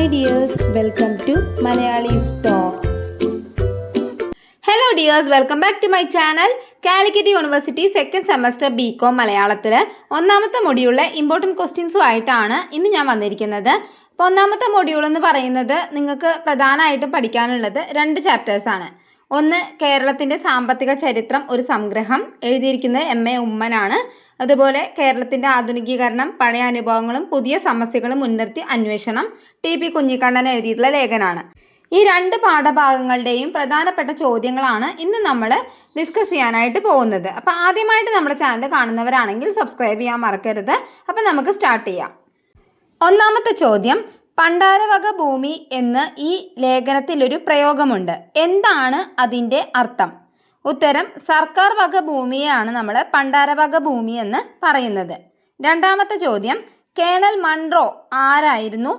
Hi dears, welcome to Malayali's Talks. Hello dears, welcome back to my channel. Calicut university second semester BCom മലയാളത്തിൽ ഒന്നാമത്തെ മൊഡ്യൂളിലെ important ക്വസ്റ്റ്യൻസുമായിട്ടാണ് ഇന്ന് ഞാൻ വന്നിരിക്കുന്നത്. അപ്പോൾ ഒന്നാമത്തെ മൊഡ്യൂൾ എന്ന് പറയുന്നത് നിങ്ങൾക്ക് പ്രധാനമായിട്ടും പഠിക്കാനുള്ളത് 2 ചാപ്റ്റേഴ്സാണ്. ഒന്ന് കേരളത്തിൻ്റെ സാമ്പത്തിക ചരിത്രം ഒരു സംഗ്രഹം, എഴുതിയിരിക്കുന്നത് MA ഉമ്മനാണ്. അതുപോലെ കേരളത്തിൻ്റെ ആധുനികീകരണം, പഴയ അനുഭവങ്ങളും പുതിയ സമസ്യകളും മുൻനിർത്തി അന്വേഷണം, TP കുഞ്ഞിക്കണ്ണൻ എഴുതിയിട്ടുള്ള ലേഖനമാണ്. ഈ 2 പാഠഭാഗങ്ങളുടെയും പ്രധാനപ്പെട്ട ചോദ്യങ്ങളാണ് ഇന്ന് നമ്മൾ ഡിസ്കസ് ചെയ്യാനായിട്ട് പോകുന്നത്. അപ്പോൾ ആദ്യമായിട്ട് നമ്മുടെ ചാനൽ കാണുന്നവരാണെങ്കിൽ സബ്സ്ക്രൈബ് ചെയ്യാൻ മറക്കരുത്. അപ്പോൾ നമുക്ക് സ്റ്റാർട്ട് ചെയ്യാം. ഒന്നാമത്തെ ചോദ്യം, പണ്ടാരവക ഭൂമി എന്ന് ഈ ലേഖനത്തിലൊരു പ്രയോഗമുണ്ട്. എന്താണ് അതിൻ്റെ അർത്ഥം? ഉത്തരം, സർക്കാർ വക ഭൂമിയെയാണ് നമ്മൾ പണ്ടാരവക ഭൂമി എന്ന് പറയുന്നത്. രണ്ടാമത്തെ ചോദ്യം, കേണൽ മൺറോ ആരായിരുന്നു?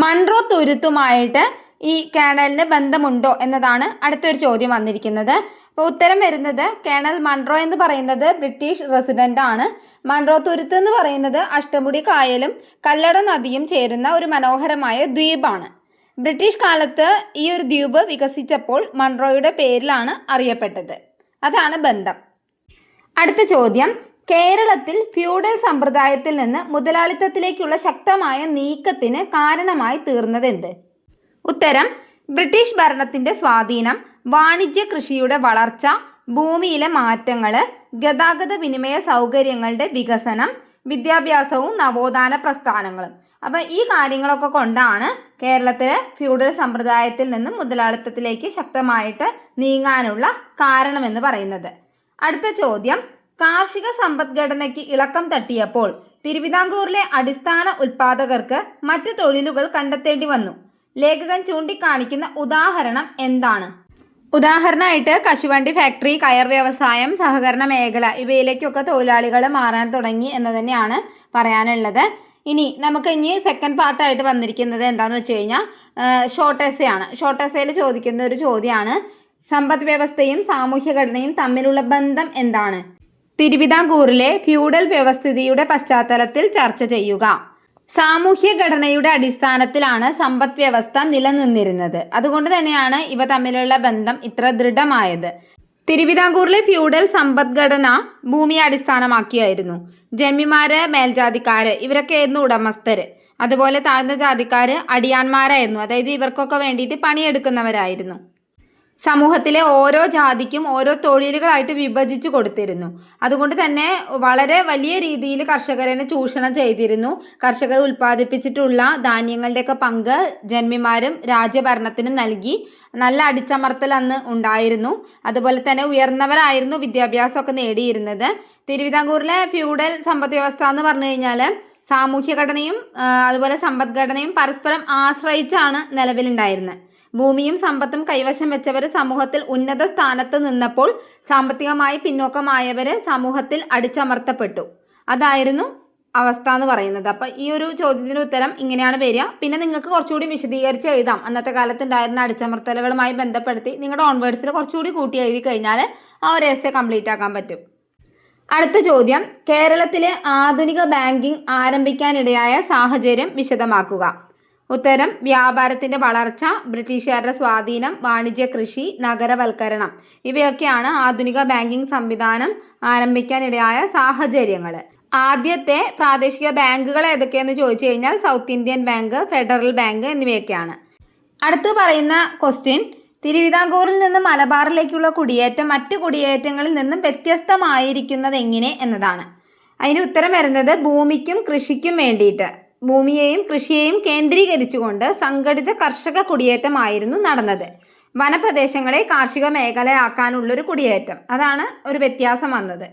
മൺറോ തുരുത്തുമായിട്ട് ഈ കേണലിന് ബന്ധമുണ്ടോ എന്നതാണ് അടുത്തൊരു ചോദ്യം വന്നിരിക്കുന്നത്. അപ്പോൾ ഉത്തരം വരുന്നത്, കേണൽ മൺറോ എന്ന് പറയുന്നത് ബ്രിട്ടീഷ് റെസിഡൻ്റ് ആണ്. മൺറോ തുരുത്ത് എന്ന് പറയുന്നത് അഷ്ടമുടി കായലും കല്ലട നദിയും ചേരുന്ന ഒരു മനോഹരമായ ദ്വീപാണ്. ബ്രിട്ടീഷ് കാലത്ത് ഈ ഒരു ദ്വീപ് വികസിച്ചപ്പോൾ മൺറോയുടെ പേരിലാണ് അറിയപ്പെട്ടത്. അതാണ് ബന്ധം. അടുത്ത ചോദ്യം, കേരളത്തിൽ ഫ്യൂഡൽ സമ്പ്രദായത്തിൽ നിന്ന് മുതലാളിത്തത്തിലേക്കുള്ള ശക്തമായ നീക്കത്തിന് കാരണമായി തീർന്നതെന്ത്? ഉത്തരം, ബ്രിട്ടീഷ് ഭരണത്തിൻ്റെ സ്വാധീനം, വാണിജ്യ കൃഷിയുടെ വളർച്ച, ഭൂമിയിലെ മാറ്റങ്ങൾ, ഗതാഗത വിനിമയ സൗകര്യങ്ങളുടെ വികസനം, വിദ്യാഭ്യാസവും നവോത്ഥാന പ്രസ്ഥാനങ്ങളും. അപ്പോൾ ഈ കാര്യങ്ങളൊക്കെ കൊണ്ടാണ് കേരളത്തിലെ ഫ്യൂഡൽ സമ്പ്രദായത്തിൽ നിന്നും മുതലാളിത്തത്തിലേക്ക് ശക്തമായിട്ട് നീങ്ങാനുള്ള കാരണമെന്ന് പറയുന്നത്. അടുത്ത ചോദ്യം, കാർഷിക സമ്പദ്ഘടനയ്ക്ക് ഇളക്കം തട്ടിയപ്പോൾ തിരുവിതാംകൂറിലെ അടിസ്ഥാന ഉൽപ്പാദകർക്ക് മറ്റ് തൊഴിലുകൾ കണ്ടെത്തേണ്ടി വന്നു. ലേഖകൻ ചൂണ്ടിക്കാണിക്കുന്ന ഉദാഹരണം എന്താണ്? ഉദാഹരണമായിട്ട് കശുവണ്ടി ഫാക്ടറി, കയർ വ്യവസായം, സഹകരണ മേഖല ഇവയിലേക്കൊക്കെ തൊഴിലാളികൾ മാറാൻ തുടങ്ങി എന്ന് തന്നെയാണ് പറയാനുള്ളത്. ഇനി നമുക്ക് സെക്കൻഡ് പാർട്ടായിട്ട് വന്നിരിക്കുന്നത് എന്താണെന്ന് വെച്ച് കഴിഞ്ഞാൽ ഷോർട്ട് എസ്സേ ആണ്. ഷോർട്ട് എസ്സേയിൽ ചോദിക്കുന്ന ഒരു ചോദ്യമാണ്, സമ്പദ് വ്യവസ്ഥയും സാമൂഹ്യഘടനയും തമ്മിലുള്ള ബന്ധം എന്താണ്? തിരുവിതാംകൂറിലെ ഫ്യൂഡൽ വ്യവസ്ഥിതിയുടെ പശ്ചാത്തലത്തിൽ ചർച്ച ചെയ്യുക. സാമൂഹ്യഘടനയുടെ അടിസ്ഥാനത്തിലാണ് സമ്പദ് വ്യവസ്ഥ നിലനിന്നിരുന്നത്. അതുകൊണ്ട് തന്നെയാണ് ഇവ തമ്മിലുള്ള ബന്ധം ഇത്ര ദൃഢമായത്. തിരുവിതാംകൂറിലെ ഫ്യൂഡൽ സമ്പദ്ഘടന ഭൂമിയെ അടിസ്ഥാനമാക്കിയായിരുന്നു. ജന്മിമാര്, മേൽജാതിക്കാര് ഇവരൊക്കെ ആയിരുന്നു ഉടമസ്ഥര്. അതുപോലെ താഴ്ന്ന ജാതിക്കാര് അടിയാന്മാരായിരുന്നു. അതായത് ഇവർക്കൊക്കെ വേണ്ടിയിട്ട് പണിയെടുക്കുന്നവരായിരുന്നു. സമൂഹത്തിലെ ഓരോ ജാതിക്കും ഓരോ തൊഴിലുകളായിട്ട് വിഭജിച്ച് കൊടുത്തിരുന്നു. അതുകൊണ്ട് തന്നെ വളരെ വലിയ രീതിയിൽ കർഷകരെ ചൂഷണം ചെയ്തിരുന്നു. കർഷകർ ഉൽപ്പാദിപ്പിച്ചിട്ടുള്ള ധാന്യങ്ങളുടെയൊക്കെ പങ്ക് ജന്മിമാരും രാജ്യഭരണത്തിനും നൽകി. നല്ല അടിച്ചമർത്തൽ അന്ന് ഉണ്ടായിരുന്നു. അതുപോലെ തന്നെ ഉയർന്നവരായിരുന്നു വിദ്യാഭ്യാസമൊക്കെ നേടിയിരുന്നത്. തിരുവിതാംകൂറിലെ ഫ്യൂഡൽ സമ്പദ് വ്യവസ്ഥ എന്ന് പറഞ്ഞു കഴിഞ്ഞാൽ സാമൂഹ്യഘടനയും അതുപോലെ സമ്പദ്ഘടനയും പരസ്പരം ആശ്രയിച്ചാണ് നിലവിലുണ്ടായിരുന്നത്. ഭൂമിയും സമ്പത്തും കൈവശം വെച്ചവർ സമൂഹത്തിൽ ഉന്നത സ്ഥാനത്ത് നിന്നപ്പോൾ സാമ്പത്തികമായി പിന്നോക്കമായവർ സമൂഹത്തിൽ അടിച്ചമർത്തപ്പെട്ടു. അതായിരുന്നു അവസ്ഥ എന്ന് പറയുന്നത്. അപ്പോൾ ഈ ഒരു ചോദ്യത്തിന് ഉത്തരം ഇങ്ങനെയാണ് വരിക. പിന്നെ നിങ്ങൾക്ക് കുറച്ചുകൂടി വിശദീകരിച്ച് എഴുതാം. അന്നത്തെ കാലത്ത് ഉണ്ടായിരുന്ന അടിച്ചമർത്തലുകളുമായി ബന്ധപ്പെടുത്തി നിങ്ങളുടെ ഓൺവേർഡ്സിൽ കുറച്ചുകൂടി കൂട്ടി എഴുതി കഴിഞ്ഞാൽ ആ ഒരു എസ്സേ കംപ്ലീറ്റ് ആക്കാൻ പറ്റും. അടുത്ത ചോദ്യം, കേരളത്തിലെ ആധുനിക ബാങ്കിങ് ആരംഭിക്കാനിടയായ സാഹചര്യം വിശദമാക്കുക. ഉത്തരം, വ്യാപാരത്തിൻ്റെ വളർച്ച, ബ്രിട്ടീഷുകാരുടെ സ്വാധീനം, വാണിജ്യ കൃഷി, നഗരവൽക്കരണം ഇവയൊക്കെയാണ് ആധുനിക ബാങ്കിങ് സംവിധാനം ആരംഭിക്കാനിടയായ സാഹചര്യങ്ങൾ. ആദ്യത്തെ പ്രാദേശിക ബാങ്കുകൾ ഏതൊക്കെയെന്ന് ചോദിച്ചു കഴിഞ്ഞാൽ south Indian bank, federal bank എന്നിവയൊക്കെയാണ്. അടുത്ത് പറയുന്ന ക്വസ്റ്റ്യൻ, തിരുവിതാംകൂറിൽ നിന്ന് മലബാറിലേക്കുള്ള കുടിയേറ്റം മറ്റു കുടിയേറ്റങ്ങളിൽ നിന്നും വ്യത്യസ്തമായിരിക്കുന്നത് എങ്ങനെ എന്നതാണ്. അതിന് ഉത്തരം വരുന്നത്, ഭൂമിക്കും കൃഷിക്കും വേണ്ടിയിട്ട് ഭൂമിയെയും കൃഷിയെയും കേന്ദ്രീകരിച്ചുകൊണ്ട് സംഘടിത കർഷക കുടിയേറ്റമായിരുന്നു നടന്നത്. വനപ്രദേശങ്ങളെ കാർഷിക മേഖലയാക്കാനുള്ളൊരു കുടിയേറ്റം, അതാണ് ഒരു വ്യത്യാസം വന്നത്.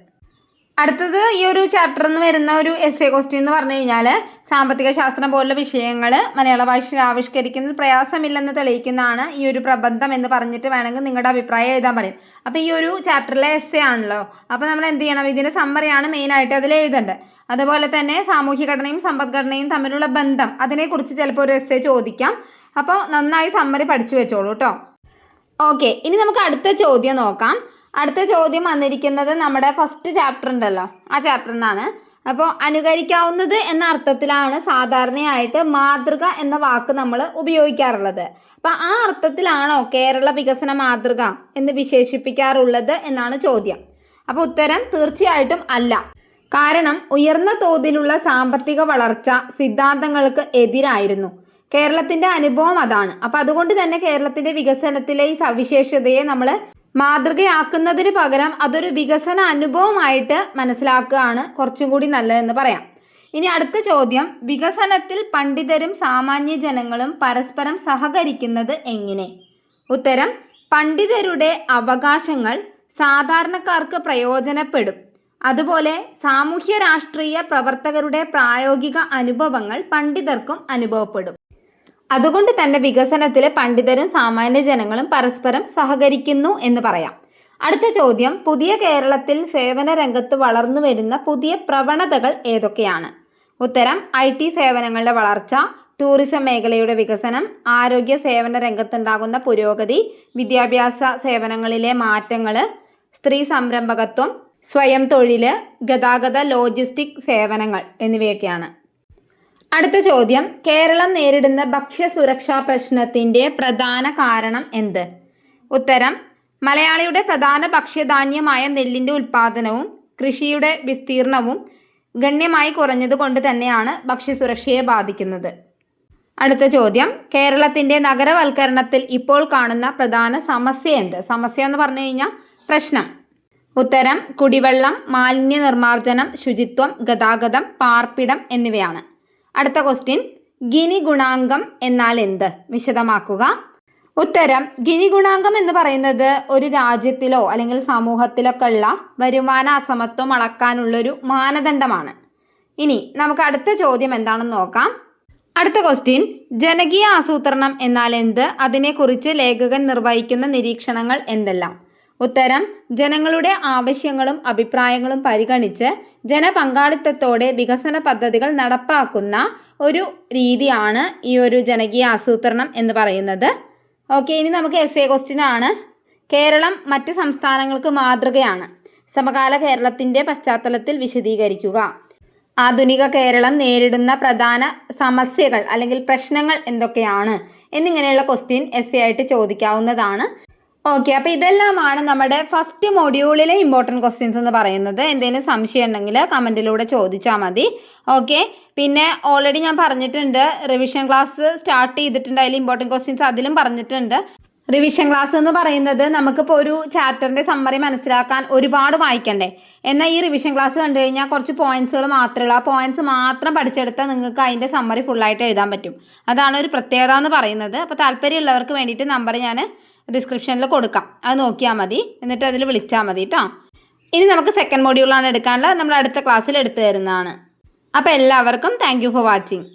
അടുത്തത് ഈ ഒരു ചാപ്റ്ററിൽ നിന്ന് വരുന്ന ഒരു എസ്സേ ക്വസ്റ്റ്യൻ എന്ന് പറഞ്ഞു കഴിഞ്ഞാൽ സാമ്പത്തിക ശാസ്ത്രം പോലുള്ള വിഷയങ്ങൾ മലയാള ഭാഷയിൽ ആവിഷ്കരിക്കുന്നതിൽ പ്രയാസമില്ലെന്ന് തെളിയിക്കുന്നതാണ് ഈ ഒരു പ്രബന്ധം എന്ന് പറഞ്ഞിട്ട് വേണമെങ്കിൽ നിങ്ങളുടെ അഭിപ്രായം എഴുതാൻ പറയും. അപ്പോൾ ഈ ഒരു ചാപ്റ്ററിലെ എസ്സേ ആണല്ലോ. അപ്പോൾ നമ്മൾ എന്ത് ചെയ്യണം, ഇതിൻ്റെ സമ്മറിയാണ് മെയിനായിട്ട് അതിൽ എഴുതേണ്ടത്. അതുപോലെ തന്നെ സാമൂഹ്യഘടനയും സമ്പദ്ഘടനയും തമ്മിലുള്ള ബന്ധം, അതിനെക്കുറിച്ച് ചിലപ്പോൾ ഒരു എസ്സേ ചോദിക്കാം. അപ്പോൾ നന്നായി സമ്മറി പഠിച്ചു വെച്ചോളൂ കേട്ടോ. ഓക്കെ, ഇനി നമുക്ക് അടുത്ത ചോദ്യം നോക്കാം. അടുത്ത ചോദ്യം വന്നിരിക്കുന്നത് നമ്മുടെ ഫസ്റ്റ് ചാപ്റ്റർ ഉണ്ടല്ലോ, ആ ചാപ്റ്ററിൽ നിന്നാണ്. അപ്പോൾ അനുകരിക്കാവുന്നത് എന്ന അർത്ഥത്തിലാണ് സാധാരണയായിട്ട് മാതൃക എന്ന വാക്ക് നമ്മൾ ഉപയോഗിക്കാറുള്ളത്. അപ്പം ആ അർത്ഥത്തിലാണോ കേരള വികസന മാതൃക എന്ന് വിശേഷിപ്പിക്കാറുള്ളത് എന്നാണ് ചോദ്യം. അപ്പോൾ ഉത്തരം തീർച്ചയായിട്ടും അല്ല. കാരണം ഉയർന്ന തോതിലുള്ള സാമ്പത്തിക വളർച്ച സിദ്ധാന്തങ്ങൾക്ക് എതിരായിരുന്നു. കേരളത്തിൻ്റെ അനുഭവം അതാണ്. അപ്പം അതുകൊണ്ട് തന്നെ കേരളത്തിൻ്റെ വികസനത്തിലെ ഈ സവിശേഷതയെ നമ്മൾ മാതൃകയാക്കുന്നതിന് പകരം അതൊരു വികസന അനുഭവമായിട്ട് മനസ്സിലാക്കുകയാണ് കുറച്ചും കൂടി നല്ലതെന്ന് പറയാം. ഇനി അടുത്ത ചോദ്യം, വികസനത്തിൽ പണ്ഡിതരും സാമാന്യ ജനങ്ങളും പരസ്പരം സഹകരിക്കുന്നത് എങ്ങനെ? ഉത്തരം, പണ്ഡിതരുടെ അവകാശങ്ങൾ സാധാരണക്കാർക്ക് പ്രയോജനപ്പെടും. അതുപോലെ സാമൂഹ്യ രാഷ്ട്രീയ പ്രവർത്തകരുടെ പ്രായോഗിക അനുഭവങ്ങൾ പണ്ഡിതർക്കും അനുഭവപ്പെടും. അതുകൊണ്ട് തന്നെ വികസനത്തിൽ പണ്ഡിതരും സാമാന്യ ജനങ്ങളും പരസ്പരം സഹകരിക്കുന്നു എന്ന് പറയാം. അടുത്ത ചോദ്യം, പുതിയ കേരളത്തിൽ സേവന രംഗത്ത് വളർന്നു വരുന്ന പുതിയ പ്രവണതകൾ ഏതൊക്കെയാണ്? ഉത്തരം, IT സേവനങ്ങളുടെ വളർച്ച, ടൂറിസം മേഖലയുടെ വികസനം, ആരോഗ്യ സേവന രംഗത്തുണ്ടാകുന്ന പുരോഗതി, വിദ്യാഭ്യാസ സേവനങ്ങളിലെ മാറ്റങ്ങൾ, സ്ത്രീ സംരംഭകത്വം, സ്വയം തൊഴിൽ, ഗതാഗത ലോജിസ്റ്റിക് സേവനങ്ങൾ എന്നിവയൊക്കെയാണ്. അടുത്ത ചോദ്യം, കേരളം നേരിടുന്ന ഭക്ഷ്യസുരക്ഷാ പ്രശ്നത്തിൻ്റെ പ്രധാന കാരണം എന്ത്? ഉത്തരം, മലയാളിയുടെ പ്രധാന ഭക്ഷ്യധാന്യമായ നെല്ലിൻ്റെ ഉൽപ്പാദനവും കൃഷിയുടെ വിസ്തീർണവും ഗണ്യമായി കുറഞ്ഞതുകൊണ്ട് തന്നെയാണ് ഭക്ഷ്യസുരക്ഷയെ ബാധിക്കുന്നത്. അടുത്ത ചോദ്യം, കേരളത്തിൻ്റെ നഗരവൽക്കരണത്തിൽ ഇപ്പോൾ കാണുന്ന പ്രധാന സമസ്യ എന്ത്? സമസ്യ എന്ന് പറഞ്ഞു കഴിഞ്ഞാൽ പ്രശ്നം. ഉത്തരം, കുടിവെള്ളം, മാലിന്യ നിർമ്മാർജ്ജനം, ശുചിത്വം, ഗതാഗതം, പാർപ്പിടം എന്നിവയാണ്. അടുത്ത ക്വസ്റ്റ്യൻ, ഗിനി ഗുണാങ്കം എന്നാൽ എന്ത്? വിശദമാക്കുക. ഉത്തരം, ഗിനി ഗുണാങ്കം എന്ന് പറയുന്നത് ഒരു രാജ്യത്തിലോ അല്ലെങ്കിൽ സമൂഹത്തിലൊക്കെ ഉള്ള വരുമാന അസമത്വം അളക്കാനുള്ളൊരു മാനദണ്ഡമാണ്. ഇനി നമുക്ക് അടുത്ത ചോദ്യം എന്താണെന്ന് നോക്കാം. അടുത്ത ക്വസ്റ്റ്യൻ, ജനകീയ ആസൂത്രണം എന്നാൽ എന്ത്? അതിനെക്കുറിച്ച് ലേഖകൻ നിർവഹിക്കുന്ന നിരീക്ഷണങ്ങൾ എന്തെല്ലാം? ഉത്തരം, ജനങ്ങളുടെ ആവശ്യങ്ങളും അഭിപ്രായങ്ങളും പരിഗണിച്ച് ജനപങ്കാളിത്തത്തോടെ വികസന പദ്ധതികൾ നടപ്പാക്കുന്ന ഒരു രീതിയാണ് ഈ ഒരു ജനകീയ ആസൂത്രണം എന്ന് പറയുന്നത്. ഓക്കെ, ഇനി നമുക്ക് essay ക്വസ്റ്റ്യൻ ആണ്. കേരളം മറ്റ് സംസ്ഥാനങ്ങൾക്ക് മാതൃകയാണ്. സമകാല കേരളത്തിൻ്റെ പശ്ചാത്തലത്തിൽ വിശദീകരിക്കുക. ആധുനിക കേരളം നേരിടുന്ന പ്രധാന സമസ്യകൾ അല്ലെങ്കിൽ പ്രശ്നങ്ങൾ എന്തൊക്കെയാണ് എന്നിങ്ങനെയുള്ള ക്വസ്റ്റ്യൻ essay ആയിട്ട് ചോദിക്കാവുന്നതാണ്. ഓക്കെ, അപ്പോൾ ഇതെല്ലാമാണ് നമ്മുടെ ഫസ്റ്റ് മൊഡ്യൂളിലെ ഇമ്പോർട്ടൻറ്റ് ക്വസ്റ്റ്യൻസ് എന്ന് പറയുന്നത്. എന്തെങ്കിലും സംശയം ഉണ്ടെങ്കിൽ കമൻറ്റിലൂടെ ചോദിച്ചാൽ മതി. ഓക്കെ, പിന്നെ ഓൾറെഡി ഞാൻ പറഞ്ഞിട്ടുണ്ട് റിവിഷൻ ക്ലാസ് സ്റ്റാർട്ട് ചെയ്തിട്ടുണ്ട്. അതിൽ ഇമ്പോർട്ടൻറ്റ് ക്വസ്റ്റ്യൻസ് അതിലും പറഞ്ഞിട്ടുണ്ട്. റിവിഷൻ ക്ലാസ് എന്ന് പറയുന്നത് നമുക്കിപ്പോൾ ഒരു ചാപ്റ്ററിൻ്റെ സമ്മറി മനസ്സിലാക്കാൻ ഒരുപാട് വായിക്കണ്ടേ. എന്നാൽ ഈ റിവിഷൻ ക്ലാസ് കണ്ടു കഴിഞ്ഞാൽ കുറച്ച് പോയിന്റ്സുകൾ മാത്രമേ ഉള്ളൂ. ആ പോയിന്റ്സ് മാത്രം പഠിച്ചെടുത്താൽ നിങ്ങൾക്ക് അതിൻ്റെ സമ്മറി ഫുള്ളായിട്ട് എഴുതാൻ പറ്റും. അതാണ് ഒരു പ്രത്യേകത എന്ന് പറയുന്നത്. അപ്പോൾ താല്പര്യമുള്ളവർക്ക് വേണ്ടിയിട്ട് നമ്പർ ഞാൻ ഡിസ്ക്രിപ്ഷനിൽ കൊടുക്കാം. അത് നോക്കിയാൽ മതി, എന്നിട്ട് അതിൽ വിളിച്ചാൽ മതി കേട്ടോ. ഇനി നമുക്ക് സെക്കൻഡ് മൊഡ്യൂളാണ് എടുക്കാനുള്ളത്. നമ്മൾ അടുത്ത ക്ലാസ്സിൽ എടുത്തു തരുന്നതാണ്. അപ്പോൾ എല്ലാവർക്കും താങ്ക് യു ഫോർ വാച്ചിങ്.